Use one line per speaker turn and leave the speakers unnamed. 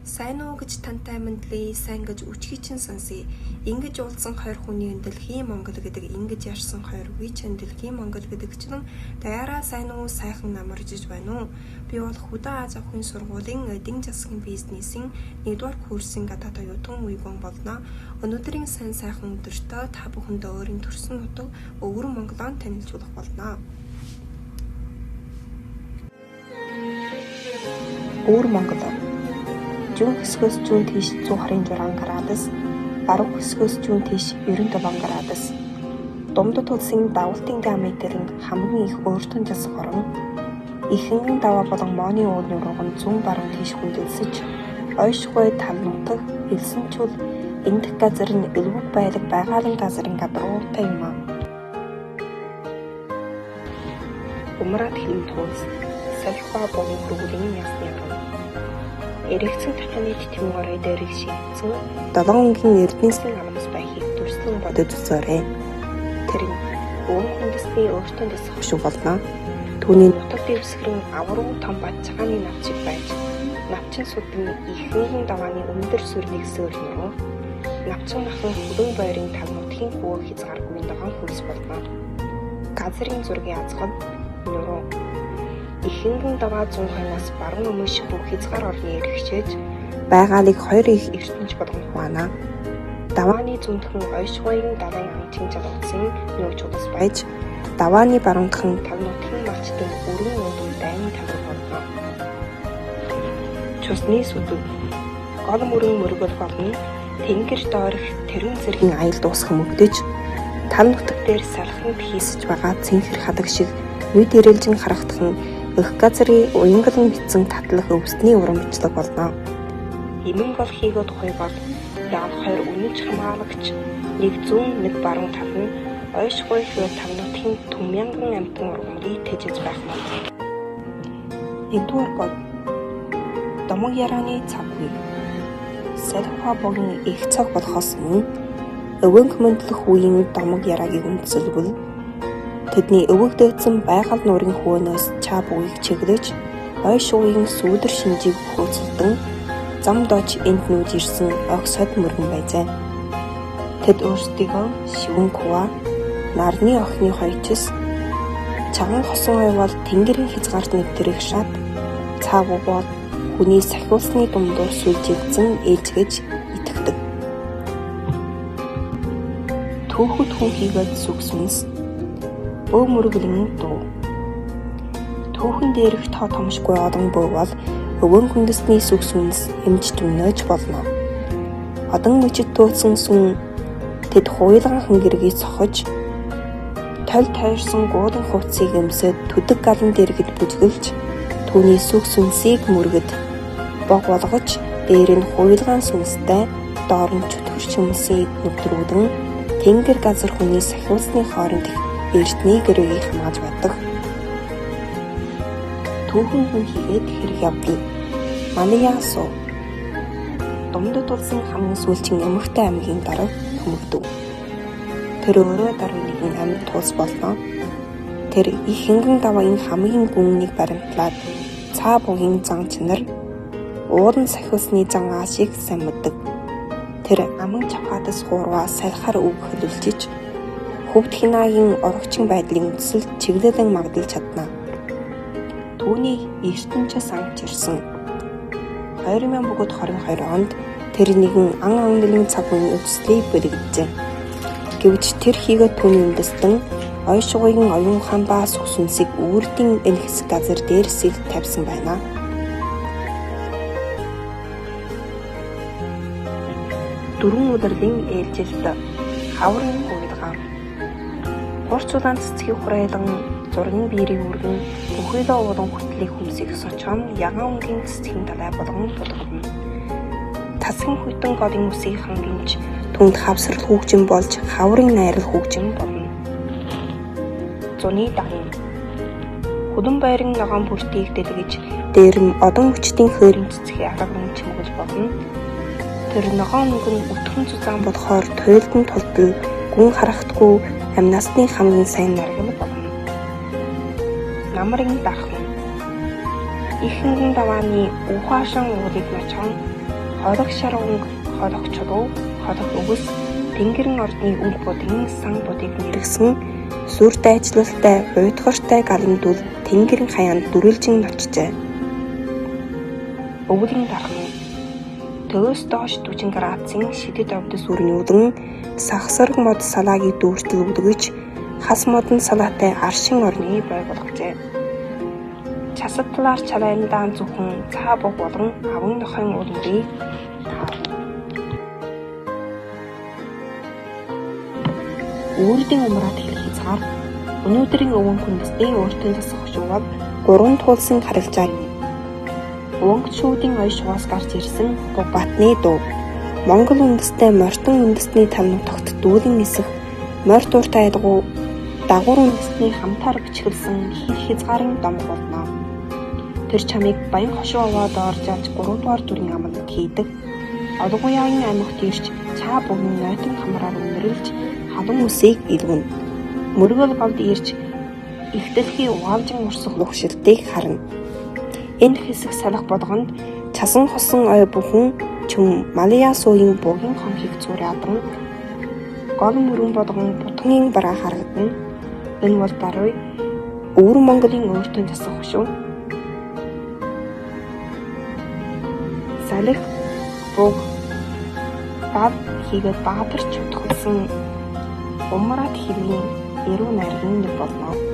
Сайн уу гэж тантай мэдлээ, сайн гэж өчгий чин сонсъё. Ингэж уулзсан хоёр хүний дэлхийн Монгол гэдэг ингэж ярьсан хоёр үе чин дэлхийн Монгол гэдэг чинь даяараа сайн уу сайхан намаржиж байна уу? Би бол Хөдөө Аз авахын сургуулийн эдийн засгийн бизнесийн 1-р курсын гадаад оюутан Уйван болно. Өнөөдрийн сайн сайхан өдөртөө та бүхэндээ өөрийн төрсөн нутаг Өвөр Монголоо танилцуулах болно. Өвөр Монгол зүүн хэсгээс зүүн тийш 126 градус, баруун хэсгээс зүүн тийш 97 градус. Думдад улсын давалтын диаметр нь хамгийн их өөртөө засах орон, ихэнхэн даваа болон Моны уулын урган зүүн баруун тийш хөндлөсөж, ойшгүй тал нутаг, элсэнчүүл энэ дэх газар нь элвэг байлаг байгалийн газрын гадруутай юм аа. Умраад хэлэн туус, салхиа болон хөргөлийн ясны ам. Эрэгцэн таханы тэмгээрээ дээрх шийдсэн 7 өнгийн эрдэнэсийн амнаас байхыг төрслөн бодож үзээрэй. Тэр нь өвөн хүндэсний өөртөө засах шүү болно. Түүний нутаг дэвсгэрэн авруу том бацгааны навчиг байж, навчин сүдэн ихэнхэн давааны өндөр сүрнийг сөөлнөрөө, навчин нахан хөлөн бойрын тал нутгийн хөвөө хязгааргүй догоон хөлс болно. Газрын зургийн азгал нөрөө ихэнхэн даваа 100-аас баруун өмнөш бүх хязгаар орны эрхшээж байгаалыг хоёр их ертөнц болгон хуваана. Давааны зүүнтхэн ойшгойн далайн амтын жалгацсан нөөж удас байж, давааны баруунтхэн тал нутгийн малчтын өргөн уудын дайны талбар болно. Чусны сүдэв гол мөрөн мөргөл болно. Тэнгэр доорх тэрэн зэргийн аял дуусах мөгдөж, тал нутаг дээр салхинд хийсэж байгаа цэнхэр хадаг шиг нүд ирэлжин харагдах нь өх газрын уянгалан битсэн татлах өвсний уран бичлэг болно. Эмэн гол хийгээд тухай бол яав хоёр үнэнч хамаалагч нэг зүүн нэг баруун тал нь ойшгүй хөө тавнуудын төмянган амтан ургамлыг тэжиж байх нь. Нэгдүгээр бол домог ярааны цаг үе. Салхиа богийн их цаг болохоос мөн өвөнг мөндлөх үеийн домог ярагийн үндсэлбэл тэдний өвөгдөөцөн байгаль нуурын хөвөнөөс чаа бүгийг чиглэж, ойш уугийн сүүдэр шинжийг хөөцөлдөн, зам дооч энд нүүж ирсэн огсод мөргөн байжээ. Тэд өөрсдийгөө шивэн кува, нарны охины хоёчис, чаган хосон ойвол тэнгэрийн хязгаарт нэвтрэх шат, цаав угоод хүний сахиулсны дундуур сүлжигдсэн ээлжгэж итгэдэг. Түүхэд хүн хийгээд сүгсүнс бөө мөргөлн дуу. Түүхэн дээрх тоо томшгүй одон бөө бол өвөн хүндэсний сүгсүнс эмч дүнөөж болно. Одон мөчөд төөцсөн сүн тэд хуйлган хангэргийг цохож, толь тойрсон гуудын хувцсыг өмсөд төдөг галан дэргэд бүжгэлж, түүний сүгсүнсийг мөргөд бог болгож, дээр нь хуйлгаан сүнстэй, доор нь чөтгөрч өмсөй нүвтрүүдэн тэнгэр газар хүний сахиулсны хооронд эртний гэрийг хамгааж байдаг. Түүхэн хүн хийгээд хэрэг явдал. Манай яасуу. Думдад улсын хамгийн сүүлчийн эмэгтэй аймгийн дарга Төмөгдөв. Тэр өөрөө даруй нэгэн амьд туус болно. Тэр их хэнгэн давагийн хамгийн гүннийг баримтлаад цаа бугийн зан чанар, уулан сахиусны зан аашийг сайн мэддэг. Тэр аман чавхатас хуурваа салхаар үг хөлөвлөж, хөвд хинаагийн орогчин байдлын үндсэлд чиглэлэн магадalж чадна. Түүний ертөнчөөс амч ирсэн. 2022 онд тэр нэгэн ан амнэлгийн цаг үеийн үндслийг бэлгэжээ. Гэвч тэр хийгээд түүний үндэстэн ойшгойн оюун ухаан ба сүгсүнсийг үрдийн энэ хэсэг газар дээрсэл тавьсан байна. Дөрвөн удирлын ээлжилт хаврын хуйлгаан. Хурцулаан цэцгийг хураалан зургийн биерийг үргэн бүхэлдээ уулан хөтлийг хүмсийг сочон ягаан өнгийн цэцгийн далай болгон тулгарна. Тасгийн хүйтэн голын үсийг хангамж түнд хавсрал хүүгжин болж хаврын найрал хүүгжин болно. Зуны дан. Хөлөн байрын ногоон бүртийг дэлгэж дээр нь одон хүчтийн хойрын цэцгийн арган чимгэлж болно. Тэр ногоон өнгө нь өтгөн зузаан болохоор туйлдын тулдал гүн харагдахгүй амнасны хамгийн сайн наргал болно. Намрын дархан. их хөнгөн давааны ухаашин уулыг мачхан холог шаргонг, холог чулуу, холог өвс, тэнгэрэн ордны үг будын сан будыг нэргсэн сүр дайчлалтай, уйдгартай галамдул тэнгэрэн хаяанд дүрэлжин очжээ. Өвлийн дархан төвөөс доош 40 градусын шидэд овдос үрнүүлэн сахсарг мод салаагийг дүүртэл өвлөгөж хас модон салаатай аршин орны бой болгожээ. Часад талаар чалайндаан зөвхөн цаа буг болон аван нохойн уулмрыг Өөрдийн умраад хэлэх хязгаар өнөөдрийн өвөн хүндэсний өөртөө засах хушуугаар 3 туулсан харилцаа юм. Өвөнгөчүүдийн оёш шугаас гарч ирсэн буг батны дуу. Монгол үндэстэй морьтон үндэсний тавнууд тогт дүүлэн нисэх морь дууртай айлгуу дагуур үндэсний хамтаар бичгэлсэн хил хязгаарын дом болно. Тэр чамыг баян хошуу аваад орж авч 3 дугаар дүрийн аманд хийдэг. Олгояагийн аймагт ирж цаа бүгэн нойтон хамраар өнөрлж халуун үсийг илгэнэ. Мөргөл голд ирж ихтэлхий угаалжин урсах лухшилтыг харна. Энэ хэсэг салах болгонд часан хосон ой бүхэн чүм Малая суугийн бугийн хонхыг цуураадан гол мөрөн болгон бутгийн бараа харагдана. Энэ бол баруй өвөр Монголын өөртөө засах хушуу. Салих буг бад хийгээд баатарч утгасан умраад хэргийн эрүү найргын нэг болно.